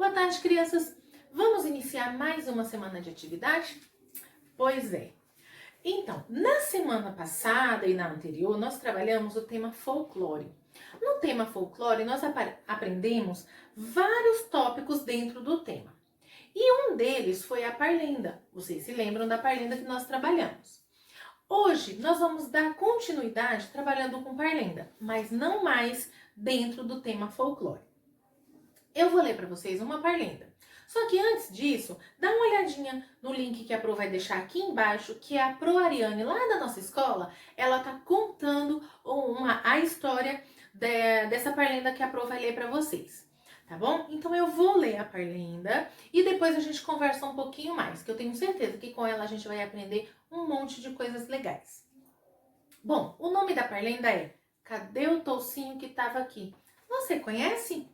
Boa tarde, crianças! Vamos iniciar mais uma semana de atividade? Pois é. Então, na semana passada e na anterior, nós trabalhamos o tema folclore. No tema folclore, nós aprendemos vários tópicos dentro do tema. E um deles foi a parlenda. Vocês se lembram da parlenda que nós trabalhamos? Hoje, nós vamos dar continuidade trabalhando com parlenda, mas não mais dentro do tema folclore. Eu vou ler para vocês uma parlenda. Só que antes disso, dá uma olhadinha no link que a Pro vai deixar aqui embaixo, que é a Pro Ariane, lá da nossa escola, ela tá contando a história dessa parlenda que a Pro vai ler para vocês. Tá bom? Então eu vou ler a parlenda e depois a gente conversa um pouquinho mais, que eu tenho certeza que com ela a gente vai aprender um monte de coisas legais. Bom, o nome da parlenda é Cadê o toucinho que estava aqui? Você conhece?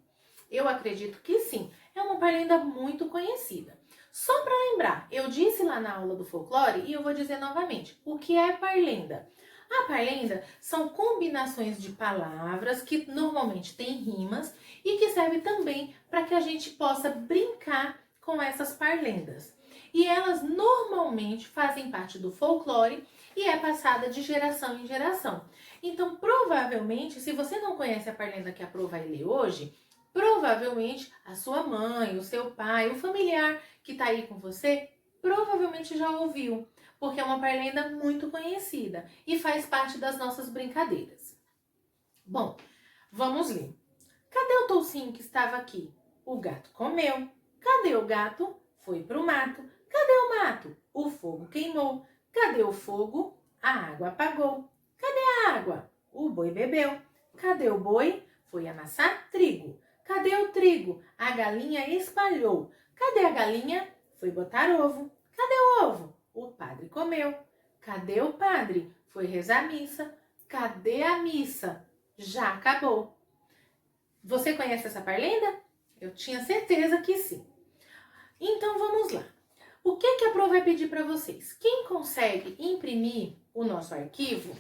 Eu acredito que sim. É uma parlenda muito conhecida. Só para lembrar, eu disse lá na aula do folclore e eu vou dizer novamente. O que é parlenda? A parlenda são combinações de palavras que normalmente têm rimas e que serve também para que a gente possa brincar com essas parlendas. E elas normalmente fazem parte do folclore e é passada de geração em geração. Então, provavelmente, se você não conhece a parlenda que a Pro vai ler hoje, provavelmente a sua mãe, o seu pai, o familiar que está aí com você, provavelmente já ouviu, porque é uma parlenda muito conhecida e faz parte das nossas brincadeiras. Bom, vamos ler. Cadê o toucinho que estava aqui? O gato comeu. Cadê o gato? Foi pro mato. Cadê o mato? O fogo queimou. Cadê o fogo? A água apagou. Cadê a água? O boi bebeu. Cadê o boi? Foi amassar trigo. Cadê o trigo? A galinha espalhou. Cadê a galinha? Foi botar ovo. Cadê o ovo? O padre comeu. Cadê o padre? Foi rezar a missa. Cadê a missa? Já acabou. Você conhece essa parlenda? Eu tinha certeza que sim. Então vamos lá. O que a Pro vai pedir para vocês? Quem consegue imprimir o nosso arquivo,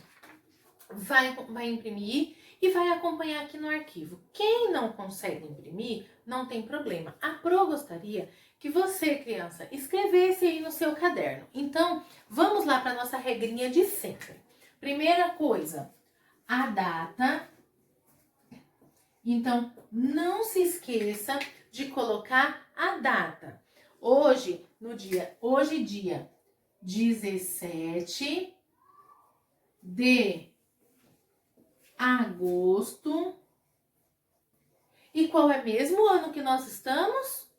vai imprimir e vai acompanhar aqui no arquivo. Quem não consegue imprimir, não tem problema. A Pro gostaria que você, criança, escrevesse aí no seu caderno. Então, vamos lá para a nossa regrinha de sempre. Primeira coisa, a data. Então, não se esqueça de colocar a data. Hoje, dia 17 de agosto. E qual é mesmo o ano que nós estamos?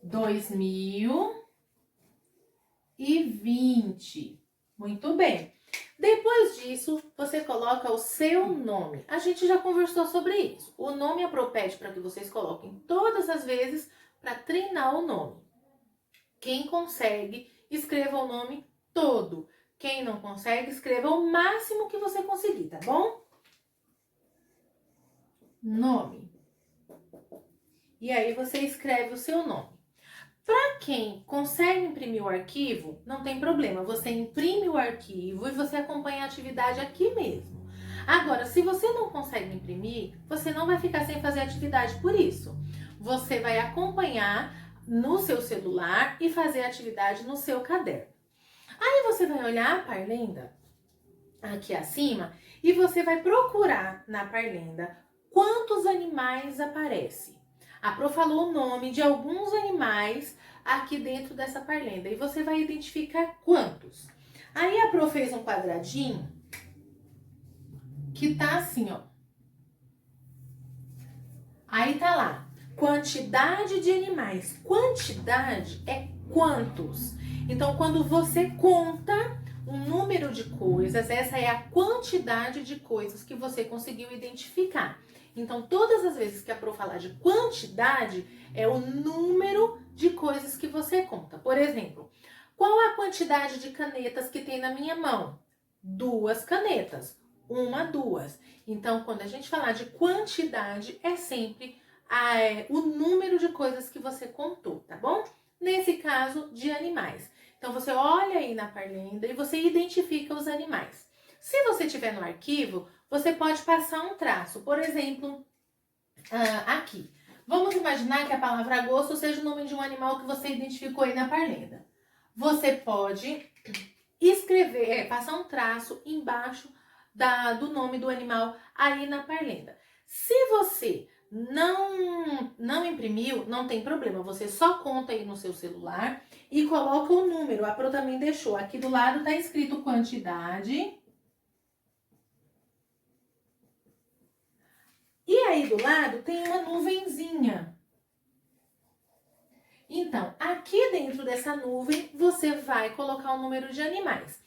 2020. Muito bem. Depois disso, você coloca o seu nome. A gente já conversou sobre isso. O nome a Pro pede para que vocês coloquem todas as vezes para treinar o nome. Quem consegue, escreva o nome todo. Quem não consegue, escreva o máximo que você conseguir, tá bom? Nome. E aí você escreve o seu nome. Para quem consegue imprimir o arquivo, não tem problema. Você imprime o arquivo e você acompanha a atividade aqui mesmo. Agora, se você não consegue imprimir, você não vai ficar sem fazer atividade por isso. Você vai acompanhar no seu celular e fazer a atividade no seu caderno. Aí você vai olhar a parlenda aqui acima e você vai procurar na parlenda quantos animais aparecem. A Pro falou o nome de alguns animais aqui dentro dessa parlenda e você vai identificar quantos. Aí a Pro fez um quadradinho que tá assim, ó. Aí tá lá, quantidade de animais. Quantidade é quantos. Então, quando você conta um número de coisas, essa é a quantidade de coisas que você conseguiu identificar. Então, todas as vezes que a Pro falar de quantidade, é o número de coisas que você conta. Por exemplo, qual a quantidade de canetas que tem na minha mão? 2 canetas. 1, 2. Então, quando a gente falar de quantidade, é sempre o número de coisas que você contou, tá bom? Nesse caso, de animais. Então, você olha aí na parlenda e você identifica os animais. Se você tiver no arquivo, você pode passar um traço. Por exemplo, aqui. vamos imaginar que a palavra agosto seja o nome de um animal que você identificou aí na parlenda. Você pode escrever, passar um traço embaixo do nome do animal aí na parlenda. Se você não imprimiu, não tem problema. Você só conta aí no seu celular e coloca o número. A Pro também deixou. Aqui do lado tá escrito quantidade. E aí do lado tem uma nuvenzinha. Então, aqui dentro dessa nuvem, você vai colocar o número de animais.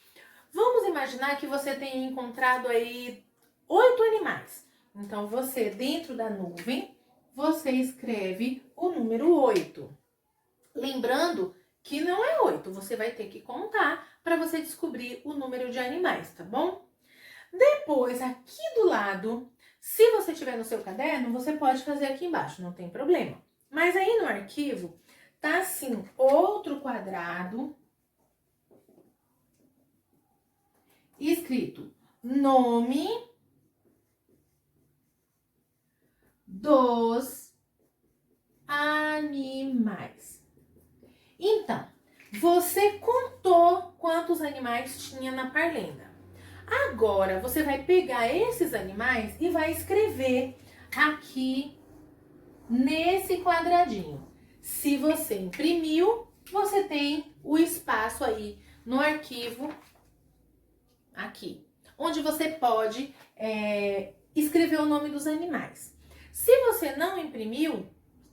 Vamos imaginar que você tenha encontrado aí 8 animais. Então, você, dentro da nuvem, você escreve o número 8. Lembrando que não é 8, você vai ter que contar para você descobrir o número de animais, tá bom? Depois, aqui do lado, se você tiver no seu caderno, você pode fazer aqui embaixo, não tem problema. Mas aí no arquivo, tá assim, outro quadrado, escrito nome dos animais. Então, você contou quantos animais tinha na parlenda. Agora, você vai pegar esses animais e vai escrever aqui nesse quadradinho. Se você imprimiu, você tem o espaço aí no arquivo, aqui, onde você pode escrever o nome dos animais. Se você não imprimiu,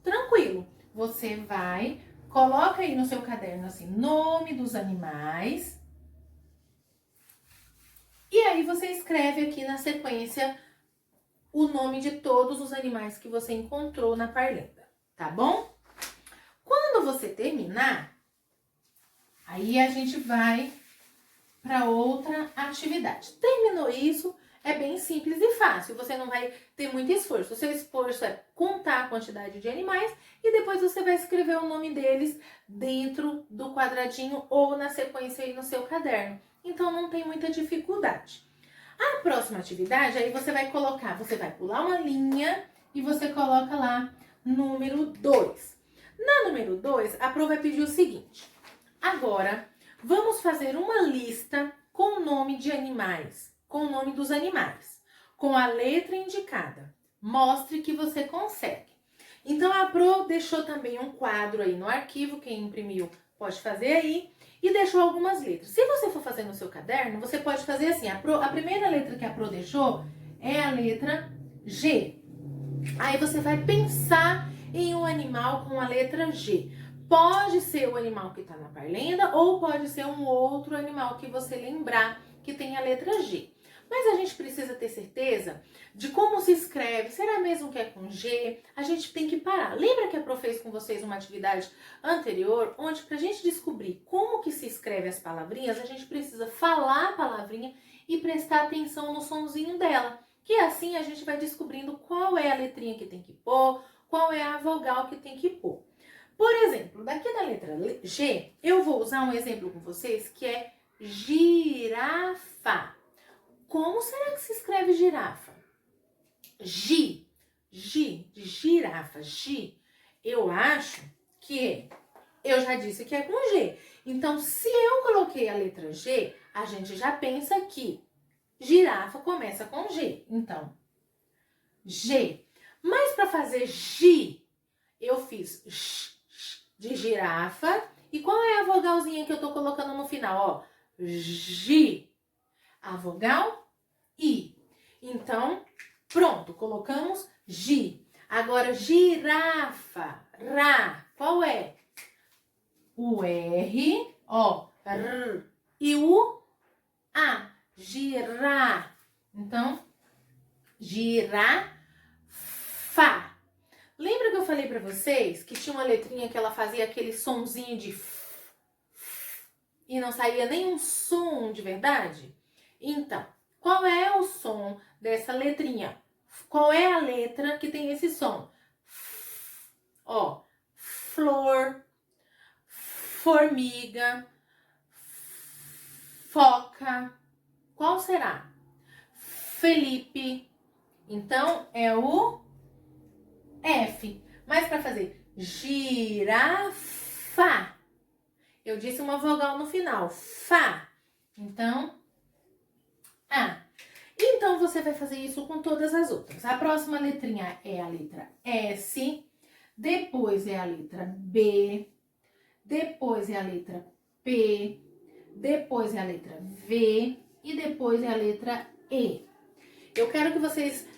tranquilo, você vai, coloca aí no seu caderno assim, nome dos animais, e aí você escreve aqui na sequência o nome de todos os animais que você encontrou na parlenda, tá bom? Quando você terminar, aí a gente vai para outra atividade. Terminou isso, é bem simples e fácil, você não vai ter muito esforço. O seu esforço é contar a quantidade de animais e depois você vai escrever o nome deles dentro do quadradinho ou na sequência aí no seu caderno. Então não tem muita dificuldade. A próxima atividade, aí você vai colocar, você vai pular uma linha e você coloca lá número 2. Na número 2, a Pro vai pedir o seguinte: agora, vamos fazer uma lista com o nome de animais, com o nome dos animais, com a letra indicada. Mostre que você consegue. Então, a Pro deixou também um quadro aí no arquivo, quem imprimiu pode fazer aí, e deixou algumas letras. Se você for fazer no seu caderno, você pode fazer assim, a primeira letra que a Pro deixou é a letra G. Aí você vai pensar em um animal com a letra G. Pode ser o animal que está na parlenda ou pode ser um outro animal que você lembrar que tem a letra G. Mas a gente precisa ter certeza de como se escreve. Será mesmo que é com G? A gente tem que parar. Lembra que a Pro fez com vocês uma atividade anterior, onde para a gente descobrir como que se escreve as palavrinhas, a gente precisa falar a palavrinha e prestar atenção no sonzinho dela. Que assim a gente vai descobrindo qual é a letrinha que tem que pôr, qual é a vogal que tem que pôr. Por exemplo, daqui da letra G, eu vou usar um exemplo com vocês que é girafa. Como será que se escreve girafa? Gi, de girafa, gi. Eu acho que eu já disse que é com G. Então, se eu coloquei a letra G, a gente já pensa que girafa começa com G. Então, G. Mas para fazer gi, eu fiz de girafa. E qual é a vogalzinha que eu tô colocando no final? Ó, gi. A vogal I. Então, pronto, colocamos gi. Agora, girafa, ra. Qual é? O R, ó, R. E o A. Girá. Então, girafa. Lembra que eu falei pra vocês que tinha uma letrinha que ela fazia aquele sonzinho de f, e não saía nenhum som de verdade? Então, qual é o som dessa letrinha? Qual é a letra que tem esse som? Ó, flor, formiga, foca. Qual será? Felipe. Então, é o F. Mas para fazer girafa, eu disse uma vogal no final, fá. Então, A. Então, você vai fazer isso com todas as outras. A próxima letrinha é a letra S, depois é a letra B, depois é a letra P, depois é a letra V e depois é a letra E. Eu quero que vocês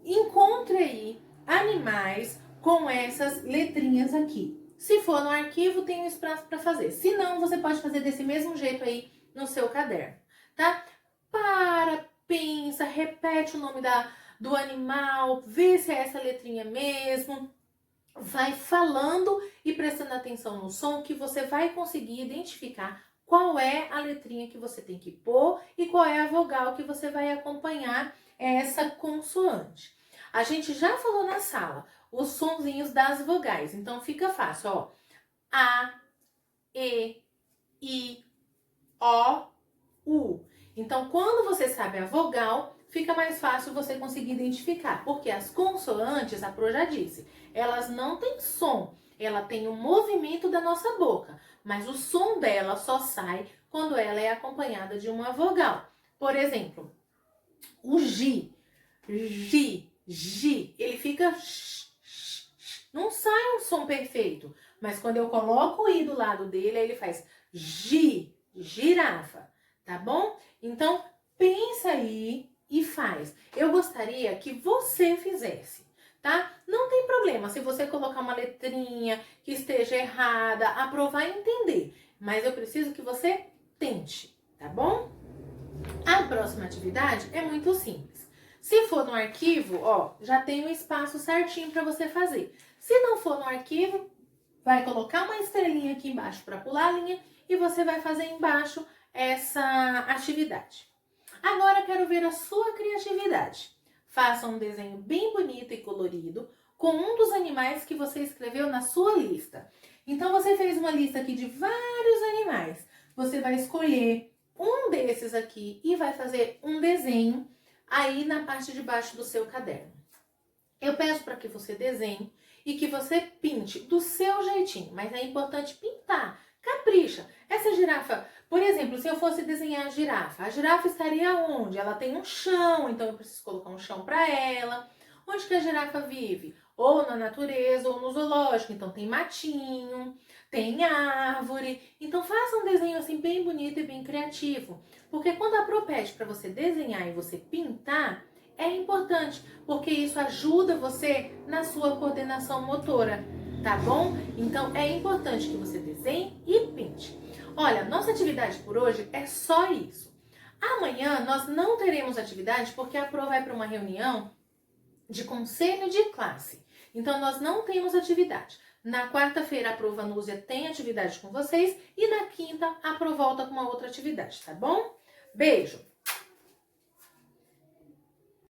encontrem aí animais com essas letrinhas aqui. Se for no arquivo, tem um espaço para fazer. Se não, você pode fazer desse mesmo jeito aí no seu caderno, tá? Pensa, repete o nome do animal, vê se é essa letrinha mesmo. Vai falando e prestando atenção no som que você vai conseguir identificar qual é a letrinha que você tem que pôr e qual é a vogal que você vai acompanhar essa consoante. A gente já falou na sala os sonzinhos das vogais, então fica fácil, ó. A, E, I, O, U. Então, quando você sabe a vogal, fica mais fácil você conseguir identificar, porque as consoantes, a Pro já disse, elas não têm som, ela tem o movimento da nossa boca, mas o som dela só sai quando ela é acompanhada de uma vogal. Por exemplo, o Gi, ele fica... Não sai um som perfeito, mas quando eu coloco o I do lado dele, ele faz Gi, girafa, tá bom? Então, pensa aí e faz. Eu gostaria que você fizesse, tá? Não tem problema se você colocar uma letrinha que esteja errada, a Pro vai entender, mas eu preciso que você tente, tá bom? A próxima atividade é muito simples. Se for no arquivo, ó, já tem um espaço certinho para você fazer. Se não for no arquivo, vai colocar uma estrelinha aqui embaixo para pular a linha e você vai fazer embaixo essa atividade. Agora quero ver a sua criatividade. Faça um desenho bem bonito e colorido com um dos animais que você escreveu na sua lista. Então você fez uma lista aqui de vários animais. Você vai escolher um desses aqui e vai fazer um desenho aí na parte de baixo do seu caderno. Eu peço para que você desenhe e que você pinte do seu jeitinho, mas é importante pintar. Capricha. Essa girafa, por exemplo, se eu fosse desenhar a girafa estaria onde? Ela tem um chão, então eu preciso colocar um chão para ela. Onde que a girafa vive? Ou na natureza ou no zoológico, então tem matinho, tem árvore. Então faça um desenho assim bem bonito e bem criativo, porque quando a Pro pede para você desenhar e você pintar, é importante, porque isso ajuda você na sua coordenação motora, tá bom? Então é importante que você desenhe e pinte. Olha, nossa atividade por hoje é só isso. Amanhã nós não teremos atividade porque a Pro vai para uma reunião de conselho de classe. Então nós não temos atividade. Na quarta-feira a Pro Vanúzia tem atividade com vocês e na quinta a Pro volta com uma outra atividade, tá bom? Beijo!